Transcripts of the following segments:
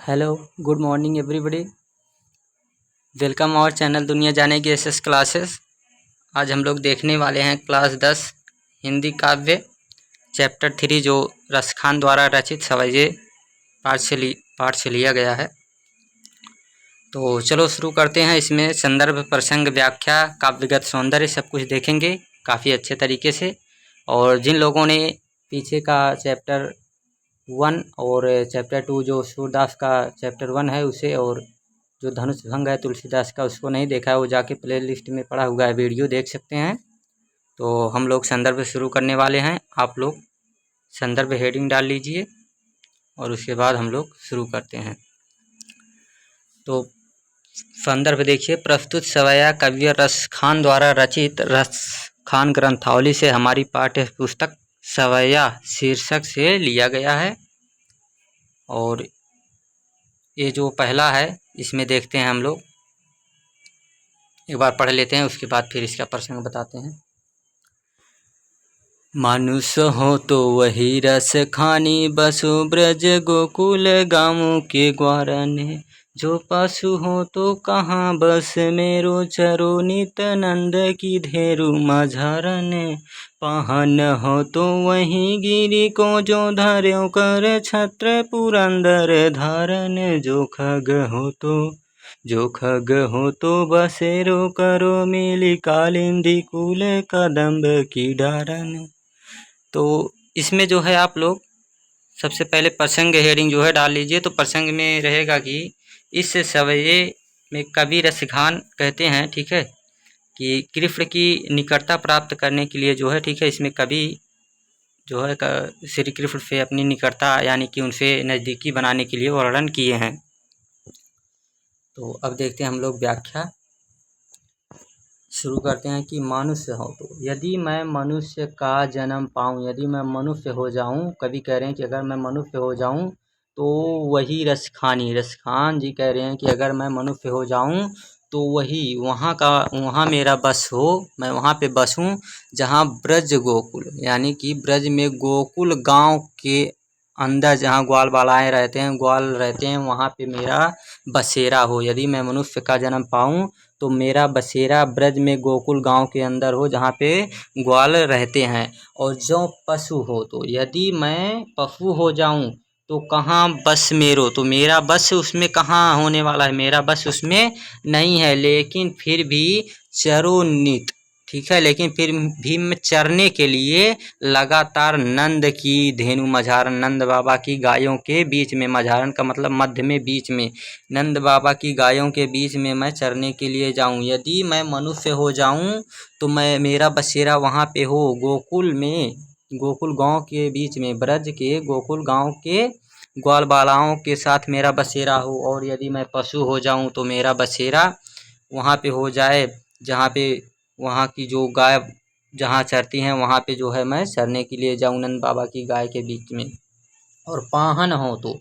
Hello, good morning everybody. Welcome our channel दुनिया जाने की एसएस क्लासेस। आज हम लोग देखने वाले हैं क्लास 10 हिंदी काव्य चैप्टर 3 जो रसखान द्वारा रचित सवैये पाठ से लिया गया है। तो चलो शुरू करते हैं। इसमें संदर्भ, प्रसंग, व्याख्या, काव्यगत सौंदर्य सब कुछ देखेंगे काफ़ी अच्छे तरीके से। और जिन लोगों ने पीछे का चैप्टर 1 और चैप्टर 2 जो सूरदास का चैप्टर 1 है उसे, और जो धनुष भंग है तुलसीदास का, उसको नहीं देखा है वो जाके प्ले लिस्ट में पड़ा हुआ है, वीडियो देख सकते हैं। तो हम लोग संदर्भ शुरू करने वाले हैं। आप लोग संदर्भ हेडिंग डाल लीजिए और उसके बाद हम लोग शुरू करते हैं। तो संदर्भ देखिए, प्रस्तुत सवैया काव्य रसखान द्वारा रचित रसखान ग्रंथावली से हमारी पाठ्य पुस्तक सवैया शीर्षक से लिया गया है। और ये जो पहला है इसमें देखते हैं हम लोग, एक बार पढ़ लेते हैं, उसके बाद फिर इसका प्रसंग बताते हैं। मानुष हो तो वही रस खानी, बसु ब्रज गोकुल गाँव के ग्वारने। जो पशु हो तो कहाँ बस मेरो, चरो नित नंद की धेरु मझरने। पाहन हो तो वही गिरी को, जो धर्यो कर छत्र पुरंदर धारन। जो खग हो तो बसेरो करो, मिली कालिंदी कुल कदम्ब की डारन। तो इसमें जो है आप लोग सबसे पहले प्रसंग हेडिंग जो है डाल लीजिए। तो प्रसंग में रहेगा कि इस सवैये में कवि रसखान कहते हैं, ठीक है, कि कृष्ण की निकटता प्राप्त करने के लिए जो है, ठीक है, इसमें कवि जो है श्री कृष्ण से अपनी निकटता यानी कि उनसे नज़दीकी बनाने के लिए वर्णन किए हैं। तो अब देखते हैं हम लोग व्याख्या शुरू करते हैं कि मनुष्य हो तो, यदि मैं मनुष्य का जन्म पाऊँ, यदि मैं मनुष्य हो जाऊँ, कवि कह रहे हैं कि अगर मैं मनुष्य हो जाऊँ तो वही रसखान जी कह रहे हैं कि अगर मैं मनुष्य हो जाऊँ तो वही वहाँ मेरा बस हो, मैं वहाँ पे बसूँ जहाँ ब्रज गोकुल यानी कि ब्रज में गोकुल गांव के अंदर जहाँ ग्वाल बालाएँ रहते हैं, ग्वाल रहते हैं, वहाँ पे मेरा बसेरा हो। यदि मैं मनुष्य का जन्म पाऊँ तो मेरा बसेरा ब्रज में गोकुल गांव के अंदर हो जहाँ पे ग्वाल रहते हैं। और जो पशु हो तो, यदि मैं पशु हो जाऊं तो कहाँ बस मेरो, तो मेरा बस उसमें कहाँ होने वाला है, मेरा बस उसमें नहीं है। लेकिन फिर भी चरोनित, ठीक है, लेकिन फिर भी मैं चरने के लिए लगातार नंद की धेनु मझारन, नंद बाबा की गायों के बीच में, मझारन का मतलब मध्य में, बीच में, नंद बाबा की गायों के बीच में मैं चरने के लिए जाऊं। यदि मैं मनुष्य हो जाऊं तो मैं मेरा बसेरा वहाँ पे हो गोकुल में, गोकुल गांव के बीच में, ब्रज के गोकुल गांव के ग्वाल बालाओं के साथ मेरा बसेरा हो। और यदि मैं पशु हो जाऊं तो मेरा बसेरा वहाँ पे हो जाए जहाँ पे वहाँ की जो गाय जहाँ चरती हैं वहाँ पे जो है मैं चरने के लिए जाऊँ नंद बाबा की गाय के बीच में। और पाहन हो तो,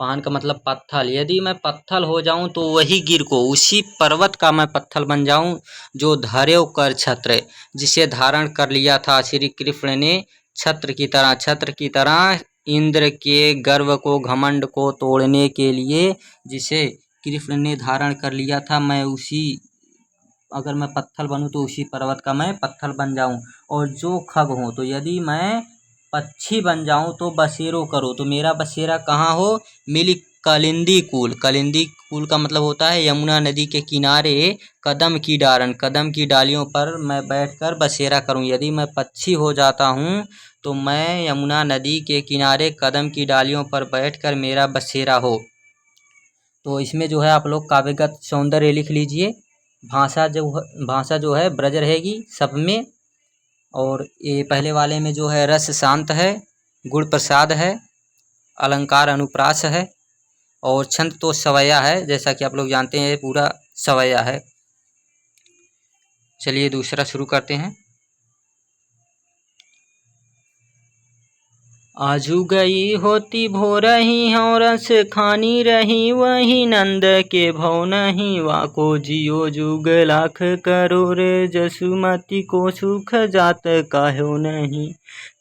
पाहन का मतलब पत्थल, यदि मैं पत्थल हो जाऊं तो वही गिर को, उसी पर्वत का मैं पत्थल बन जाऊं जो धर्यो कर छत्र, जिसे धारण कर लिया था श्री कृष्ण ने छत्र की तरह इंद्र के गर्व को, घमंड को तोड़ने के लिए जिसे कृष्ण ने धारण कर लिया था, मैं उसी, अगर मैं पत्थल बनूं तो उसी पर्वत का मैं पत्थल बन जाऊं। और जो खग हो तो, यदि मैं पक्षी बन जाऊं तो बसेरो करो, तो मेरा बसेरा कहाँ हो, मिली कलिंदी कुल का मतलब होता है यमुना नदी के किनारे कदम की डारन, कदम की डालियों पर मैं बैठकर बसेरा करूं। यदि मैं पक्षी हो जाता हूं तो मैं यमुना नदी के किनारे कदम की डालियों पर बैठकर मेरा बसेरा हो। तो इसमें जो है आप लोग काव्यगत सौंदर्य लिख लीजिए। भाषा जो है ब्रज रहेगी सब में। और ये पहले वाले में जो है रस शांत है, गुण प्रसाद है, अलंकार अनुप्रास है, और छंद तो सवैया है, जैसा कि आप लोग जानते हैं पूरा सवैया है। चलिए दूसरा शुरू करते हैं। आजू गई होती भोरही और रस खानी रही, वही नंद के भव नहीं। वाको जियो जुग लाख करोड़, जसुमती को सुख जात काह्यो नहीं।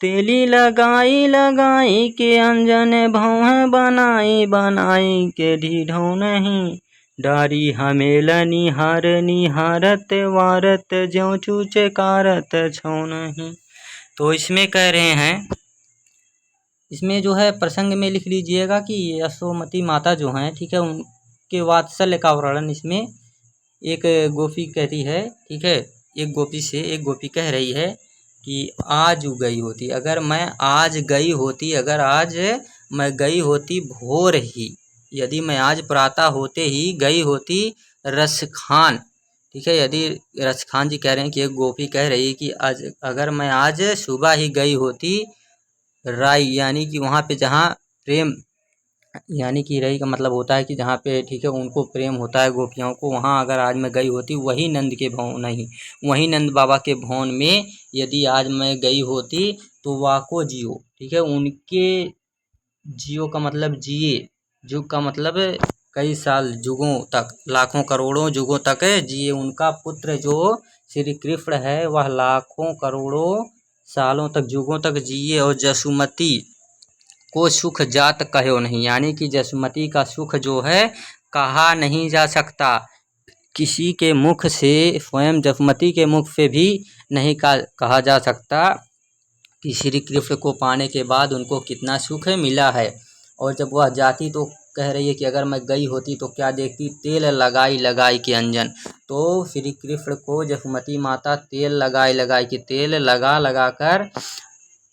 तेली लगाई लगाई के अंजन, भौं बनाई बनाई के ढीढो नहीं। डारी हमेल निहार निहारत, वारत ज्यों चूचकारत छौ नहीं। तो इसमें कह रहे हैं, इसमें जो है प्रसंग में लिख लीजिएगा कि यशोमती माता जो हैं, ठीक है, उनके वात्सल्य का वर्णन इसमें एक गोपी कहती है, ठीक है, एक गोपी से एक गोपी कह रही है कि आज गई होती, अगर मैं आज गई होती, अगर आज मैं गई होती भोर ही, यदि मैं आज प्रातः होते ही गई होती रसखान, ठीक है, यदि रसखान जी कह रहे हैं कि एक गोपी कह रही है कि आज अगर मैं आज सुबह ही गई होती राई, यानी कि वहाँ पे जहाँ प्रेम, यानी कि रई का मतलब होता है कि जहाँ पे, ठीक है, उनको प्रेम होता है गोपियों को, वहाँ अगर आज मैं गई होती, वही नंद के भवन नहीं, वही नंद बाबा के भवन में यदि आज मैं गई होती तो वाको जियो, ठीक है, उनके जियो का मतलब जिए, जुग का मतलब कई साल, जुगों तक, लाखों करोड़ों जुगों तक जिए उनका पुत्र जो श्री कृष्ण है, वह लाखों करोड़ों सालों तक, जुगों तक जिए। और जसुमती को सुख जात कहो नहीं, यानी कि जसुमती का सुख जो है कहा नहीं जा सकता, किसी के मुख से, स्वयं जसुमती के मुख से भी नहीं कहा जा सकता कि श्री कृष्ण को पाने के बाद उनको कितना सुख मिला है। और जब वह जाती तो कह रही है कि अगर मैं गई होती तो क्या देखती, तेल लगाई लगाई के अंजन। तो श्री कृष्ण को जसुमती माता तेल लगाई लगाई के, तेल लगा लगा कर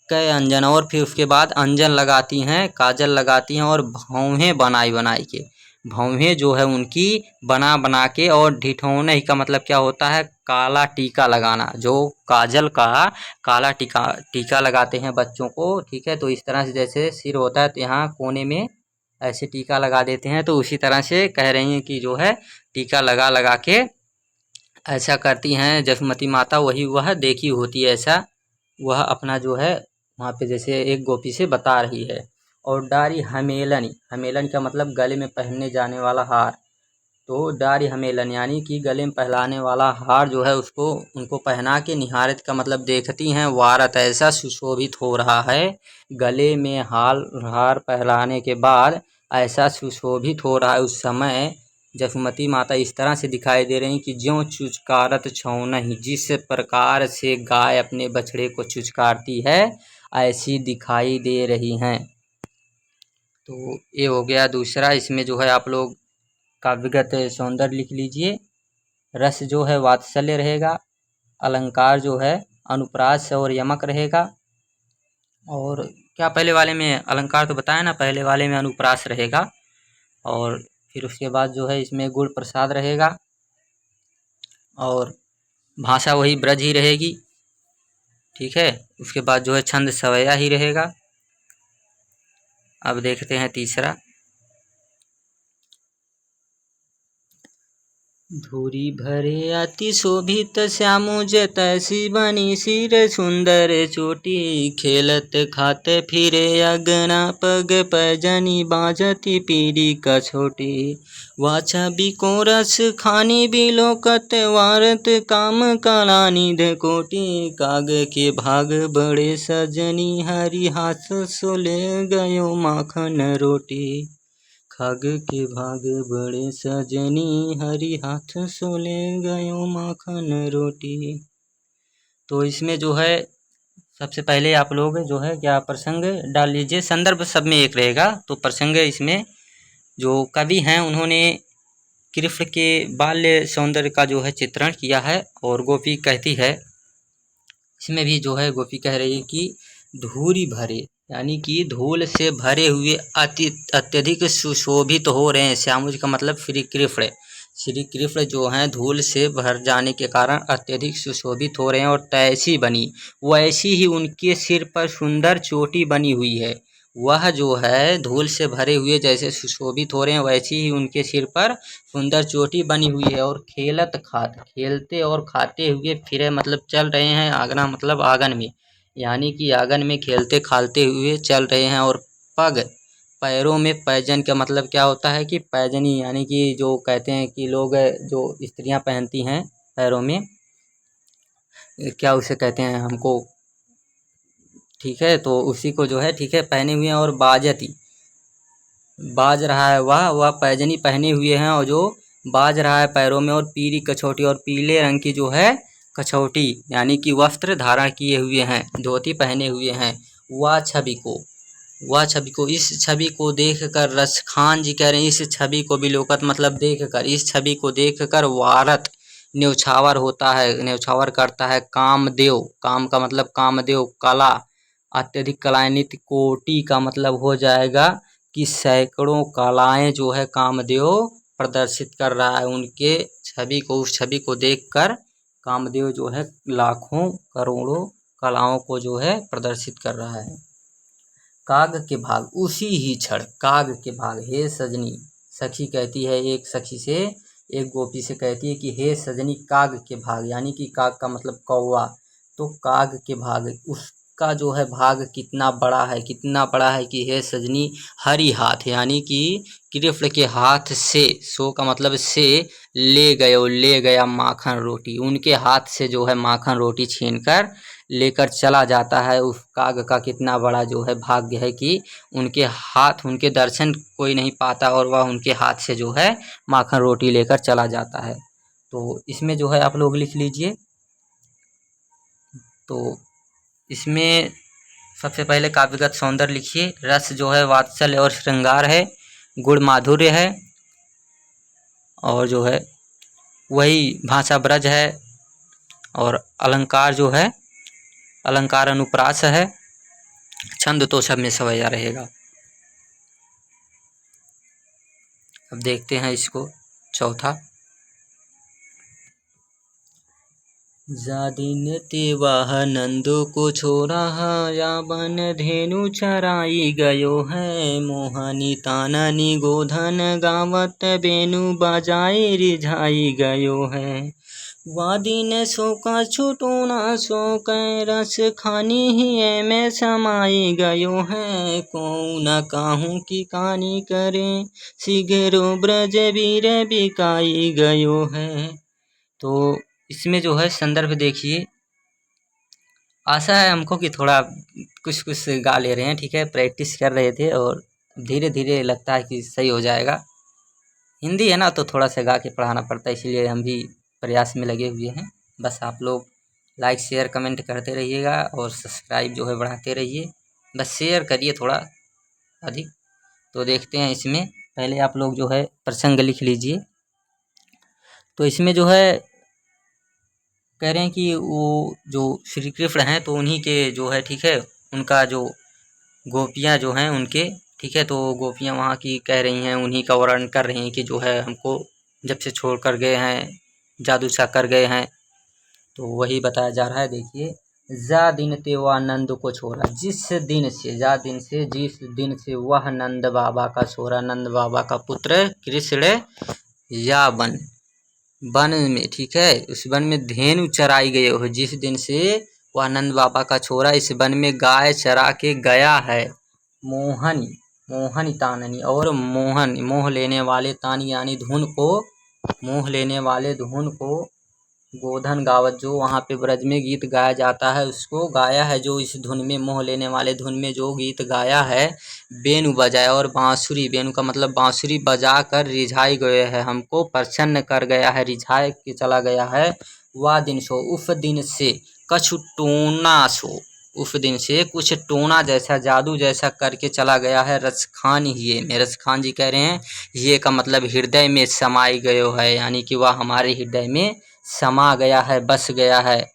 कई अंजन, और फिर उसके बाद अंजन लगाती हैं, काजल लगाती हैं, और भौहें बनाई बनाई के, भौहें जो है उनकी बना बना के, और ढिठौने का मतलब क्या होता है, काला टीका लगाना, जो काजल का काला टीका लगाते हैं बच्चों को, ठीक है, तो इस तरह से जैसे सिर होता है तो यहाँ कोने में ऐसे टीका लगा देते हैं, तो उसी तरह से कह रही हैं कि जो है टीका लगा लगा के ऐसा करती हैं जसुमती माता, वही वह देखी होती है ऐसा, वह अपना जो है वहाँ पे जैसे एक गोपी से बता रही है। और डारी हमेलन, हमेलन का मतलब गले में पहनने जाने वाला हार, तो डारी हमेलन यानी कि गले में पहनाने वाला हार जो है उसको उनको पहना के, निहारत का मतलब देखती हैं, वारत ऐसा सुशोभित हो रहा है, गले में हार पहनाने के बाद ऐसा सुशोभित हो रहा है, उस समय जसुमती माता इस तरह से दिखाई दे रही कि ज्यों चुचकारत छौ नहीं, जिस प्रकार से गाय अपने बछड़े को चुचकारती है ऐसी दिखाई दे रही हैं। तो ये हो गया दूसरा। इसमें जो है आप लोग काव्यगत सौंदर्य लिख लीजिए, रस जो है वात्सल्य रहेगा, अलंकार जो है अनुप्रास और यमक रहेगा, और क्या पहले वाले में अलंकार तो बताया ना, पहले वाले में अनुप्रास रहेगा, और फिर उसके बाद जो है इसमें गुण प्रसाद रहेगा, और भाषा वही ब्रज ही रहेगी, ठीक है, उसके बाद जो है छंद सवैया ही रहेगा। अब देखते हैं तीसरा, धूरी भरे अति शोभित श्यामुज तैसी बनी, सिर सुंदर चोटी, खेलत खात फिरे अगना, पग पैजनी बाजती पीड़ी कछोटी। वाछा बिको रस खानी बिलोकत, वारत काम कला निध कोटी, काग के भाग बड़े सजनी, हरि हाथ सोले गयो माखन रोटी। खाग के भाग बड़े सजनी, हरि हाथ सोले गयो माखन रोटी। तो इसमें जो है सबसे पहले आप लोग जो है क्या प्रसंग डाल लीजिए, संदर्भ सब में एक रहेगा, तो प्रसंग इसमें जो कवि हैं उन्होंने कृष्ण के बाल्य सौंदर्य का जो है चित्रण किया है। और गोपी कहती है, इसमें भी जो है गोपी कह रही है कि धूरी भरे, यानी कि धूल से भरे हुए अत्यधिक सुशोभित हो रहे हैं। श्यामुज का मतलब श्री कृष्ण, श्री कृष्ण जो हैं धूल से भर जाने के कारण अत्यधिक सुशोभित हो रहे हैं, और तैसी बनी, वैसी ही उनके सिर पर सुंदर चोटी बनी हुई है। वह जो है धूल से भरे हुए जैसे सुशोभित हो रहे हैं, वैसी ही उनके सिर पर सुंदर चोटी बनी हुई है। और खेलत खात, खेलते और खाते हुए फिरे मतलब चल रहे हैं, आगना मतलब आंगन में, यानी कि आंगन में खेलते खालते हुए चल रहे हैं। और पग, पैरों में पैजन का मतलब क्या होता है कि पैजनी, यानी कि जो कहते हैं कि लोग जो स्त्रियां पहनती हैं पैरों में, क्या उसे कहते हैं हमको, ठीक है, तो उसी को जो है ठीक है पहने हुए हैं। और बाजती, बाज रहा है वह पैजनी पहने हुए हैं और जो बाज रहा है पैरों में। और पीली कछौटी, और पीले रंग की जो है कछौटी यानी कि वस्त्र धारण किए हुए हैं, धोती पहने हुए हैं। वह छवि को इस छवि को देखकर रसखान जी कह रहे हैं, इस छवि को विलोकत मतलब देखकर, इस छवि को देखकर वारत न्यौछावर होता है, न्यौछावर करता है कामदेव। काम का मतलब कामदेव, कला अत्यधिक कलाएं, नित्य कोटि का मतलब हो जाएगा कि सैकड़ों कलाएं जो है कामदेव प्रदर्शित कर रहा है। उनके छवि को, उस छवि को देखकर कामदेव जो है लाखों करोड़ों कलाओं को जो है प्रदर्शित कर रहा है। काग के भाग, उसी ही क्षण काग के भाग, हे सजनी, सखी कहती है एक सखी से, एक गोपी से कहती है कि हे सजनी काग के भाग, यानी कि काग का मतलब कौवा। तो काग के भाग, उसका जो है भाग कितना बड़ा है, कितना बड़ा है कि हे सजनी हरि हाथ, यानी कि कृष्ण के हाथ से, सो का मतलब से, ले गया माखन रोटी, उनके हाथ से जो है माखन रोटी छीनकर लेकर चला जाता है। उस काग का कितना बड़ा जो है भाग्य है कि उनके हाथ, उनके दर्शन कोई नहीं पाता और वह उनके हाथ से जो है माखन रोटी लेकर चला जाता है। तो इसमें जो है आप लोग लिख लीजिए। तो इसमें सबसे पहले काव्यगत सौंदर्य लिखिए। रस जो है वात्सल्य और श्रृंगार है, गुण माधुर्य है, और जो है वही भाषा ब्रज है, और अलंकार जो है अलंकार अनुप्रास है, छंद तो सब में सवैया रहेगा। अब देखते हैं इसको चौथा। जा दिन तेवाह नंदो को छोड़ा, या बन धेनु चराई गयो है, मोहनी ताननी गोधन गावत, बेनु बजाए रिझाई गयो है। वादी ने सोका छुटोना सोक, रस खानी ही में समाई गयो है, को न काहू की कहानी करे, शीघ्रो ब्रज वीर बिकाई गयो है। तो इसमें जो है संदर्भ देखिए। आशा है हमको कि थोड़ा कुछ कुछ गा ले रहे हैं, ठीक है, प्रैक्टिस कर रहे थे और धीरे धीरे लगता है कि सही हो जाएगा। हिंदी है ना तो थोड़ा सा गा के पढ़ाना पड़ता है, इसलिए हम भी प्रयास में लगे हुए हैं। बस आप लोग लाइक शेयर कमेंट करते रहिएगा और सब्सक्राइब जो है बढ़ाते रहिए, बस शेयर करिए थोड़ा अधिक। तो देखते हैं इसमें, पहले आप लोग जो है प्रसंग लिख लीजिए। तो इसमें जो है कह रहे हैं कि वो जो श्री कृष्ण हैं तो उन्हीं के जो है ठीक है, उनका जो गोपियाँ जो हैं उनके, ठीक है, तो गोपियाँ वहाँ की कह रही हैं, उन्हीं का वर्णन कर रही हैं कि जो है हमको जब से छोड़ कर गए हैं, जादू सा कर गए हैं, तो वही बताया जा रहा है। देखिए, जा दिन ते वह नंद को छोड़ा, जिस दिन से, जा दिन से, जिस दिन से वह नंद बाबा का छोरा, नंद बाबा का पुत्र कृष्ण या वन में, ठीक है, उस वन में धेनु चराई गए हो, जिस दिन से वह नंद बाबा का छोरा इस वन में गाय चरा के गया है। मोहनी ताननी, और मोहन, मोह लेने वाले, तानी यानी धुन को, मोह लेने वाले धुन को, गोधन गावत, जो वहाँ पे ब्रज में गीत गाया जाता है उसको गाया है, जो इस धुन में, मोह लेने वाले धुन में जो गीत गाया है, बेनु बजाया, और बांसुरी, बेनु का मतलब बांसुरी बजा कर रिझाई गए है, हमको प्रसन्न कर गया है, रिझाए के चला गया है। वह दिन सो, उस दिन से, कछु टोना सो, उस दिन से कुछ टोना जैसा, जादू जैसा करके चला गया है, रसखान ये में, रसखान जी कह रहे हैं ये का मतलब हृदय में समाई गयो है, यानी कि वह हमारे हृदय में समा गया है, बस गया है।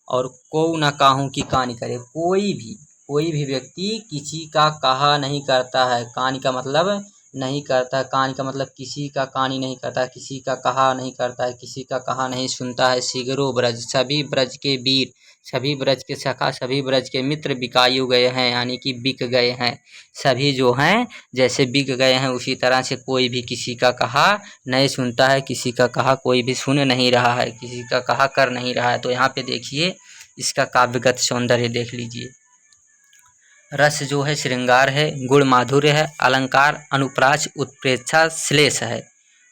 और को न काहू की कहानी करे, कोई भी व्यक्ति किसी का कहा नहीं करता है, कहानी का मतलब नहीं करता, कहानी का मतलब किसी का कहानी नहीं करता, किसी का कहा नहीं करता है, किसी का कहा नहीं सुनता है। शीघ्रो ब्रज, सभी ब्रज के वीर, सभी ब्रज के सखा, सभी ब्रज के मित्र बिकायु गए हैं, यानी कि बिक गए हैं, सभी जो हैं जैसे बिक गए हैं, उसी तरह से कोई भी किसी का कहा नहीं सुनता है, किसी का कहा कोई भी सुन नहीं रहा है, किसी का कहा कर नहीं रहा है। तो यहाँ पे देखिए इसका काव्यगत सौंदर्य देख लीजिए। रस जो है श्रृंगार है, गुण माधुर्य है, अलंकार अनुप्रास उत्प्रेक्षा श्लेष है,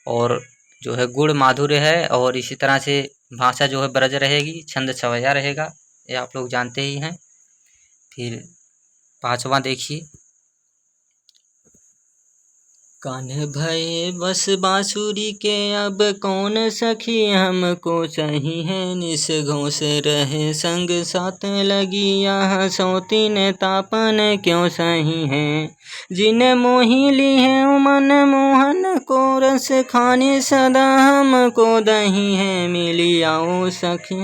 और जो है गुण माधुर्य है, और इसी तरह से भाषा जो है ब्रज रहेगी, छंद सवैया रहेगा, ये आप लोग जानते ही हैं। फिर 5वां देखिए, कान्ह भये बस बांसुरी के अब कौन सखी हमको सही है, निस घोष रहे संग साथ लगी यह सौतीन तापन क्यों सही है, जिन मोही ली है मन मोहन को रस खाने सदा हमको दही है, मिली आओ सखी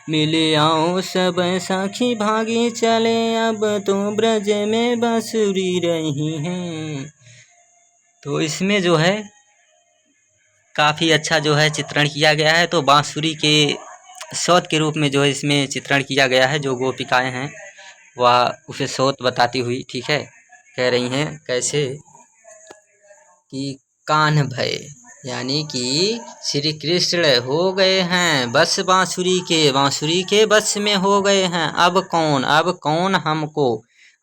मिले आओ सब साखी भागी चले अब तो ब्रज में बांसुरी रही है। तो इसमें जो है काफ़ी अच्छा जो है चित्रण किया गया है। तो बांसुरी के सौत के रूप में जो है इसमें चित्रण किया गया है। जो गोपिकाएं हैं वह उसे सौत बताती हुई, ठीक है, कह रही हैं कैसे कि कान्ह भय, यानी कि श्री कृष्ण हो गए हैं बस बांसुरी के बस में हो गए हैं। अब कौन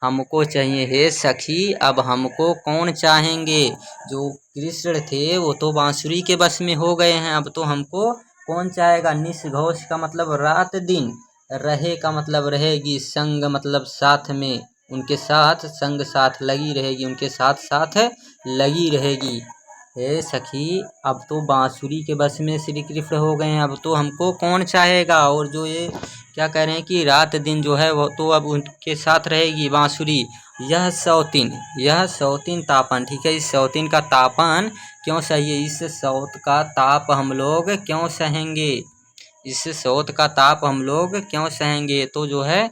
हमको चाहिए हे सखी, अब हमको कौन चाहेंगे। जो कृष्ण थे वो तो बांसुरी के बस में हो गए हैं, अब तो हमको कौन चाहेगा। निष्घोष का मतलब रात दिन, रहे का मतलब रहेगी, संग मतलब साथ में, उनके साथ संग साथ लगी रहेगी, उनके साथ साथ लगी रहेगी। हे सखी अब तो बांसुरी के बस में श्री कृष्ण हो गए हैं, अब तो हमको कौन चाहेगा। और जो ये क्या कह रहे हैं कि रात दिन जो है वो तो अब उनके साथ रहेगी बांसुरी। यह सौतीन तापन, ठीक है, इस सौतीन का तापन क्यों सहिए, इस सौत का ताप हम लोग क्यों सहेंगे, इस सौत का ताप हम लोग क्यों सहेंगे। तो जो है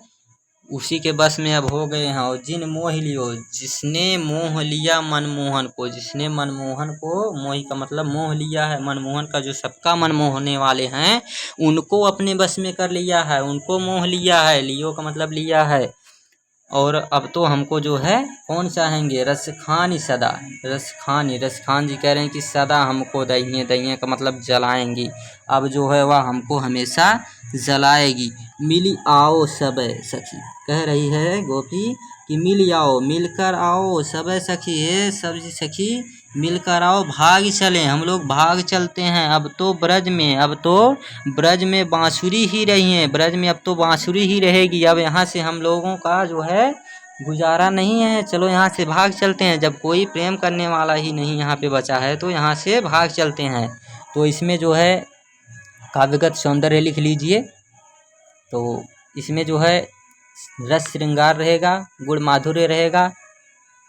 उसी के बस में अब हो गए हैं। और जिन मोह लियो, जिसने मोह लिया मनमोहन को, जिसने मनमोहन को, मोही का मतलब मोह लिया है, मनमोहन का जो सबका मन मोहने वाले हैं उनको अपने बस में कर लिया है, उनको मोह लिया है, लियो का मतलब लिया है। और अब तो हमको जो है कौन चाहेंगे, रसखानी सदा, रसखान जी कह रहे हैं कि सदा हमको दहिए का मतलब जलाएंगी, अब जो है वह हमको हमेशा जलाएगी। मिली आओ सब सखी, कह रही है गोपी कि मिलकर आओ सब सखी, है सब सखी मिलकर आओ, भाग चलें, हम लोग भाग चलते हैं। अब तो ब्रज में बांसुरी ही रही है, ब्रज में अब तो बांसुरी ही रहेगी, अब यहाँ से हम लोगों का जो है गुजारा नहीं है, चलो यहाँ से भाग चलते हैं। जब कोई प्रेम करने वाला ही नहीं यहाँ पे बचा है तो यहाँ से भाग चलते हैं। तो इसमें जो है काव्यगत सौंदर्य लिख लीजिए। तो इसमें जो है रस श्रृंगार रहेगा, गुण माधुर्य रहेगा,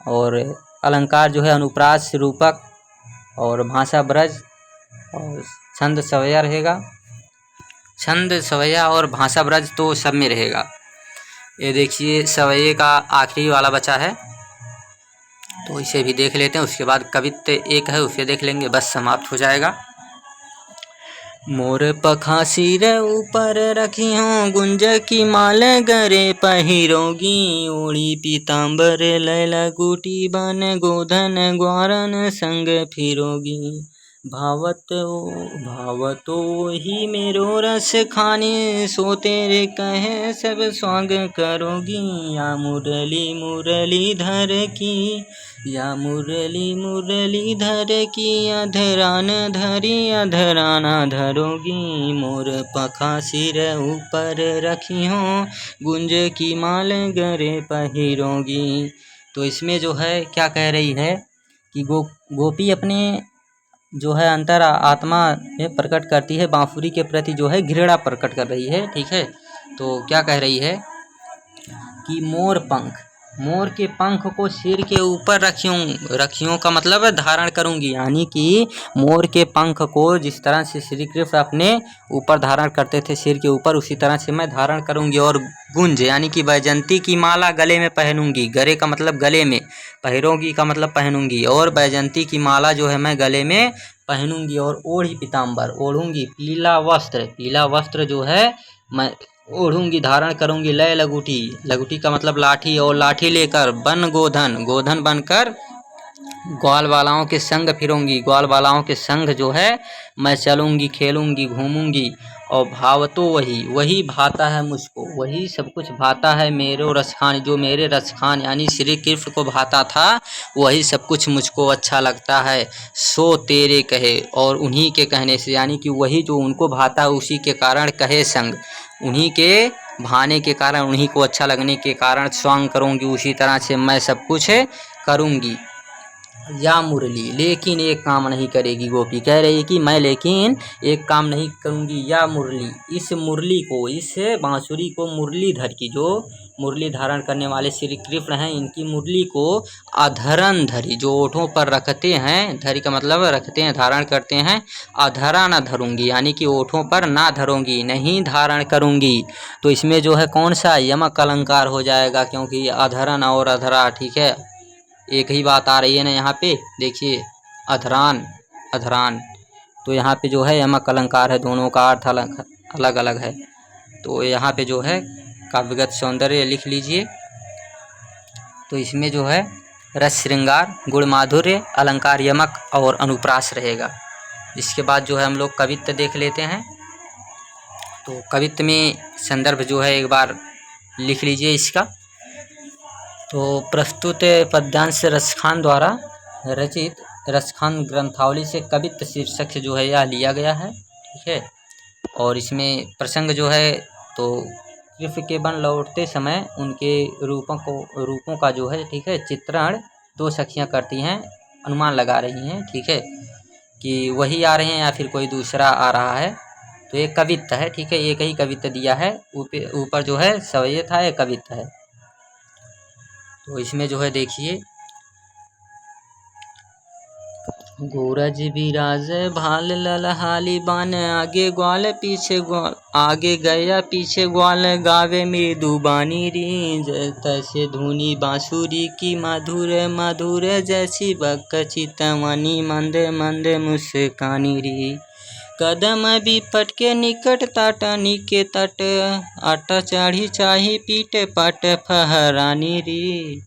और अलंकार जो है अनुप्रास रूपक, और भाषा ब्रज, और छंद सवैया रहेगा, छंद सवैया और भाषा ब्रज तो सब में रहेगा। ये देखिए सवैये का आखिरी वाला बचा है, तो इसे भी देख लेते हैं, उसके बाद कवित्त एक है उसे देख लेंगे, बस समाप्त हो जाएगा। मोर पखा सिर ऊपर रखी हूँ, गुंज की माल गरे पहिरोगी, ओढ़ी पीताम्बर लैला गुटी बन, गोधन ग्वारन संग फिरोगी। भावतो ही मेरो रस खाने, सो तेरे कहे सब स्वांग करोगी। या मुरली धर की, या मुरली धर की, अधरान धरी अधराना धरोगी। मोर पखा सिर ऊपर रखी हो, गुंज की माल गरे पहिरोगी। तो इसमें जो है क्या कह रही है कि गोपी अपने जो है अंतर आत्मा में प्रकट करती है, बांसुरी के प्रति जो है घृणा प्रकट कर रही है, ठीक है। तो क्या कह रही है कि मोर के पंख को सिर के ऊपर रखियों का मतलब है धारण करूंगी, यानी कि मोर के पंख को जिस तरह से श्री कृष्ण अपने ऊपर धारण करते थे सिर के ऊपर, उसी तरह से मैं धारण करूंगी। और गुंज यानी कि वैजंती की माला गले में पहनूंगी, गरे का मतलब गले में, पहिरोगी का मतलब पहनूंगी, और वैजंती की माला जो है मैं गले में पहनूंगी। और ओढ़ी पीताम्बर, ओढ़ूंगी पीला वस्त्र जो है मैं ओढ़ूंगी, धारण करूंगी। लय लगुटी का मतलब लाठी, और लाठी लेकर बन गोधन बनकर ग्वाल वालाओं के संग फिरूंगी, ग्वाल वालाओं के संग जो है मैं चलूंगी, खेलूंगी, घूमूंगी। और भाव तो वही भाता है मुझको, वही सब कुछ भाता है मेरो रसखान, जो मेरे रसखान यानी श्री कृष्ण को भाता था वही सब कुछ मुझको अच्छा लगता है। सो तेरे कहे, और उन्हीं के कहने से यानी कि वही जो उनको भाता उसी के कारण कहे संग, उन्हीं के भाने के कारण, उन्हीं को अच्छा लगने के कारण स्वांग करूंगी, उसी तरह से मैं सब कुछ करूंगी। या मुरली, लेकिन एक काम नहीं करेगी, गोपी कह रही कि मैं लेकिन एक काम नहीं करूंगी। या मुरली, इस मुरली को, इस बांसुरी को मुरलीधर की, जो मुरली धारण करने वाले श्री कृष्ण हैं, इनकी मुरली को अधरन धरी, जो ओठों पर रखते हैं, धरी का मतलब रखते हैं, धारण करते हैं। अधरा न धरूंगी यानी कि ओठों पर ना धरूंगी, नहीं धारण करूंगी। तो इसमें जो है कौन सा यमक अलंकार हो जाएगा, क्योंकि अधरन और अधरा, ठीक है, एक ही बात आ रही है ना यहाँ पे। देखिए अधरान, अधरान, तो यहाँ पे जो है यमक अलंकार है, दोनों का अर्थ अलग अलग है। तो यहाँ पे जो है काव्यगत सौंदर्य लिख लीजिए। तो इसमें जो है रस श्रृंगार, गुण माधुर्य, अलंकार यमक और अनुप्रास रहेगा। इसके बाद जो है हम लोग कवित्त देख लेते हैं। तो कवित्त में संदर्भ जो है एक बार लिख लीजिए इसका। तो प्रस्तुत पद्यांश रसखान द्वारा रचित रसखान ग्रंथावली से कवित्त शीर्षक से जो है यह लिया गया है, ठीक है। और इसमें प्रसंग जो है तो कृष्ण के वन लौटते समय उनके रूपों का जो है, ठीक है, चित्रण दो सखियां करती हैं, अनुमान लगा रही हैं, ठीक है, कि वही आ रहे हैं या फिर कोई दूसरा आ रहा है। तो एक कवित्त है, ठीक है, एक ही कवित्त दिया है, ऊपर जो है सवये था, एक कवित्त है। तो इसमें जो है देखिए, गोरज बिराज भाल ललहाली बान, आगे ग्वाल पीछे ग्वाल, आगे गया पीछे ग्वाल, गावे मृदु बानी रींज, तैसे धुनी बांसुरी की मधुर मधुर, जैसी बक चितवनी मंद मंद मुस्कानी री। कदम बिपट के निकट ताटनी के तट, आटा चढ़ी चाही पीट पट फहरानी री।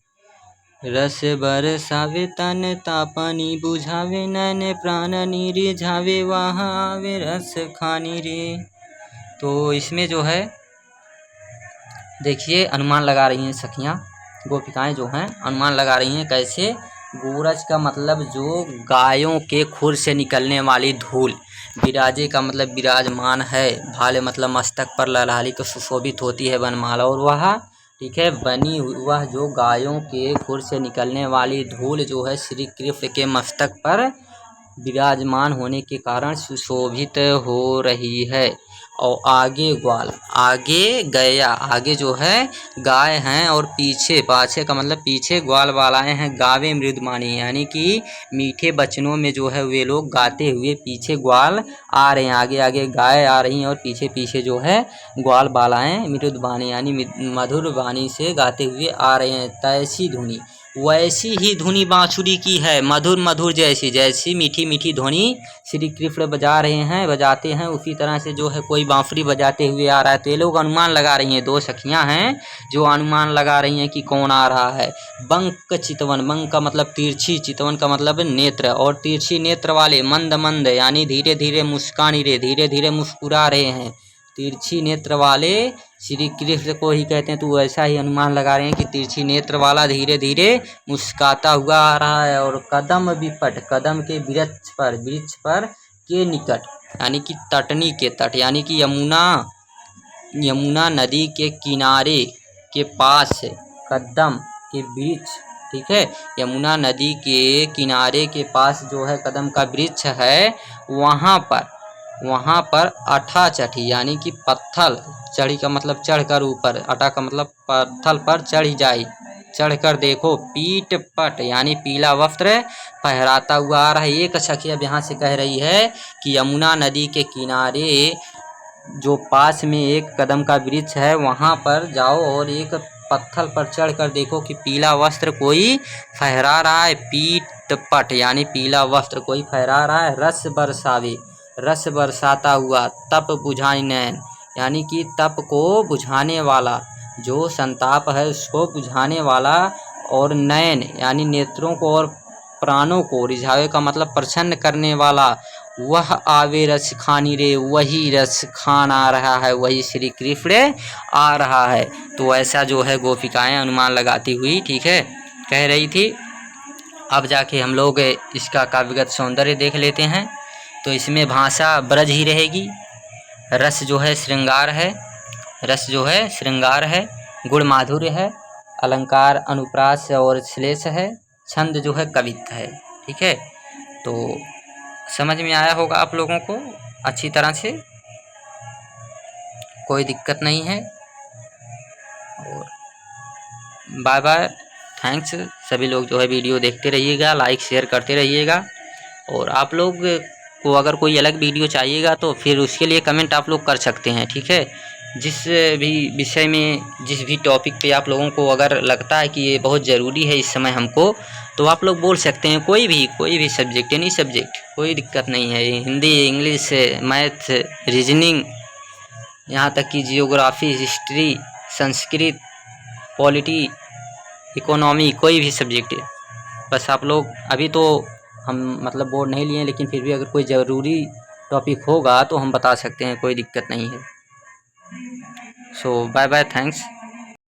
रस बरसावे तन तापनी बुझावे, नैन प्राण निरिझावे, वहाँ आवे रस खानी रे। तो इसमें जो है देखिए अनुमान लगा रही हैं सखियाँ, गोपिकाएं जो हैं अनुमान लगा रही हैं। कैसे? गोरज का मतलब जो गायों के खुर से निकलने वाली धूल, विराजे का मतलब विराजमान है, भाले मतलब मस्तक पर ललहाली को सुशोभित होती है वनमाला, और वह, ठीक है, बनी वह जो गायों के खुर से निकलने वाली धूल जो है श्री कृष्ण के मस्तक पर विराजमान होने के कारण सुशोभित हो रही है। और आगे ग्वाल, आगे गया, आगे जो है गाय हैं, और पीछे, पाछे का मतलब पीछे ग्वाल वालाएं हैं, गावे मृदुमानी यानी कि मीठे बचनों में जो है वे लोग गाते हुए पीछे ग्वाल आ रहे हैं, आगे आगे गाय आ रही हैं और पीछे पीछे जो है ग्वाल बालाएं मृदुबानी यानी मधुर वाणी से गाते हुए आ रहे हैं। तैसी धुनी, वैसी ही धुनी बांसुरी की है, मधुर मधुर, जैसी जैसी मीठी मीठी ध्वनि श्री कृष्ण बजा रहे हैं, बजाते हैं, उसी तरह से जो है कोई बांसुरी बजाते हुए आ रहा है। तो ये लोग अनुमान लगा रही हैं, दो सखियां हैं जो अनुमान लगा रही हैं कि कौन आ रहा है। बंक चितवन, बंक का मतलब तिरछी, चितवन का मतलब नेत्र, और तिरछी नेत्र वाले, मंद मंद यानी धीरे धीरे मुस्कानी रे, धीरे धीरे मुस्कुरा रहे हैं। तिरछी नेत्र वाले श्री कृष्ण को ही कहते हैं। तो ऐसा ही अनुमान लगा रहे हैं कि तिरछी नेत्र वाला धीरे धीरे मुस्काता हुआ आ रहा है। और कदम विपट, कदम के वृक्ष पर, वृक्ष पर के निकट यानी कि तटनी के तट, यानी कि यमुना नदी के किनारे के पास कदम के वृक्ष, ठीक है, यमुना नदी के किनारे के पास जो है कदम का वृक्ष है, वहाँ पर अठा चढ़ी यानी कि पत्थल, चढ़ी का मतलब चढ़कर ऊपर, अटा का मतलब पत्थल पर चढ़ी जाए, चढ़कर देखो, पीट पट यानी पीला वस्त्र पहराता हुआ आ रहा है। एक सखी अब यहाँ से कह रही है कि यमुना नदी के किनारे जो पास में एक कदम का वृक्ष है वहाँ पर जाओ और एक पत्थल पर चढ़कर देखो कि पीला वस्त्र कोई फहरा रहा है। पीट पट यानी पीला वस्त्र कोई फहरा रहा है। रस बरसावे, रस बरसाता हुआ, तप बुझाई नैन यानी कि तप को बुझाने वाला, जो संताप है उसको बुझाने वाला, और नैन यानी नेत्रों को और प्राणों को, रिझावे का मतलब प्रसन्न करने वाला, वह आवे रस खानी रे, वही रस खान आ रहा है, वही श्री कृष्ण आ रहा है। तो ऐसा जो है गोपिकाएं अनुमान लगाती हुई, ठीक है, कह रही थी। अब जाके हम लोग इसका काव्यगत सौंदर्य देख लेते हैं। तो इसमें भाषा ब्रज ही रहेगी, रस जो है श्रृंगार है, रस जो है श्रृंगार है, गुण माधुर्य है, अलंकार अनुप्रास और श्लेष है, छंद जो है कवित्व है। ठीक है, तो समझ में आया होगा आप लोगों को अच्छी तरह से, कोई दिक्कत नहीं है। और बाय बाय, थैंक्स। सभी लोग जो है वीडियो देखते रहिएगा, लाइक शेयर करते रहिएगा। और आप लोग को अगर कोई अलग वीडियो चाहिएगा तो फिर उसके लिए कमेंट आप लोग कर सकते हैं। ठीक है, जिस भी विषय में, जिस भी टॉपिक पे आप लोगों को अगर लगता है कि ये बहुत ज़रूरी है इस समय हमको, तो आप लोग बोल सकते हैं। कोई भी सब्जेक्ट, एनी सब्जेक्ट, कोई दिक्कत नहीं है। हिंदी, इंग्लिश, मैथ, रीजनिंग, यहाँ तक कि geography, history, Sanskrit, polity, economy, कोई भी सब्जेक्ट है। बस आप लोग, अभी तो हम मतलब बोर्ड नहीं लिए, लेकिन फिर भी अगर कोई ज़रूरी टॉपिक होगा तो हम बता सकते हैं, कोई दिक्कत नहीं है। सो बाय बाय, थैंक्स।